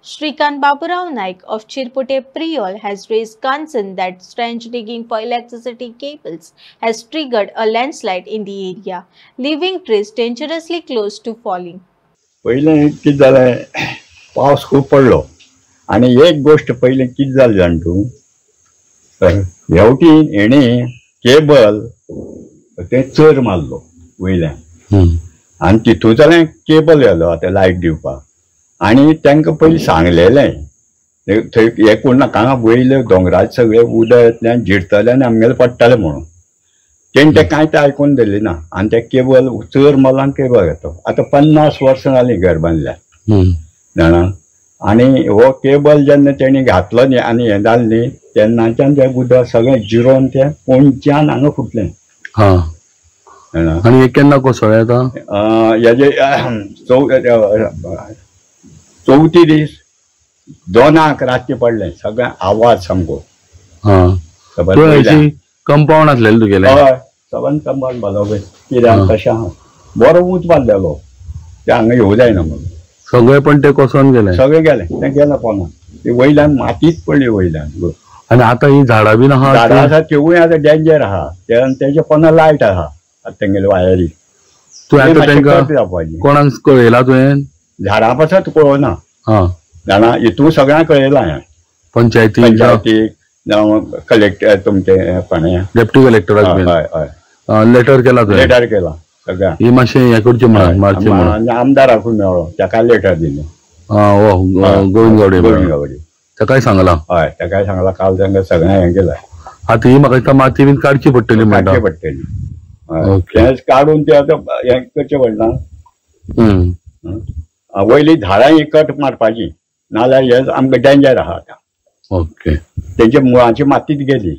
Shrikant Baburao Naik of Chirpute Priol has raised concern that trench digging for electricity cables has triggered a landslide in the area, leaving trees dangerously close to falling. पहिले किती झालंय पाऊस खूप पडलो आणि एक गोष्ट पहिले किती झाली जाण तू हेवटी हेणे केबल ते चर मारलो वयल्यान आणि तितून जाल्यार केबल येलो आतां लायट दिवपाक आणि तांकां पयलीं सांगलेलें थंय हें कोण नाका हांगा वयले दोंगराचे सगळे उदक येतलें झिरतलें आनी आमगेले पडटलें म्हणून तेणी तें कांय तें आयकून दिलें ना आनी तें केबल चर मारला केबल येता आतां 50 वर्सां जालीं घर बांदल्यार जाणा आनी हो केबल जेन्ना तेणी घातलो न्ही आनी हें जालें न्ही तेन्नाच्यान तें उदक सगळें जिरोवन तें पोंच्यान हांगा फुटलें. आणि केन्ना कोसळ्ळें येता हेजे चवथी दीस 2 रातचे पडलें सगळें आवाज सामको कंपाऊंड आसलेलें तुगेलें हय सगळ्यान कंपाऊंड बांदलो कित्याक तशें आहा बरो उंच बांदलेलो ते हांगा येवं जायना म्हणून सगळे पण ते कोसळून गेले सगळे गेले तें गेलें पोना ते वयल्यान मातीच पडली वयल्यान आणि आता ही झाडां बीन आहा झाडां आसा त्योवूय आतां डेंजर आहा तेजे पोना लायट आहा तेंगेले वायरी तूं आतां तांकां कोणाक कळयला तुवें झाडां पासत कळोना जाणा हितून सगळ्यांक कळयलां हांवें पंचायतीक जावं कलेक्टर तुमचे कोणे डेप्टी कलेक्टराक हय हय लेटर केला तुवें लेटर केला सगळ्या ही मातशें हें करचें म्हणून आमदाराकूय मेळ्ळो ताका लेटर दिलें गोविंद गावडे ताकाय सांगलां हय ताकाय सांगलां काल तांकां सगळें हें केलां आतां ही म्हाका दिसता माती बीन काडची पडटली म्हणटा पडटली तें काडून तें आतां हें करचें पडना वयली झाडां ही कट मारपाची नाल्यार हें आमकां डेंजर आहा आतां ओके तेंच्या मुळांची मातीच गेली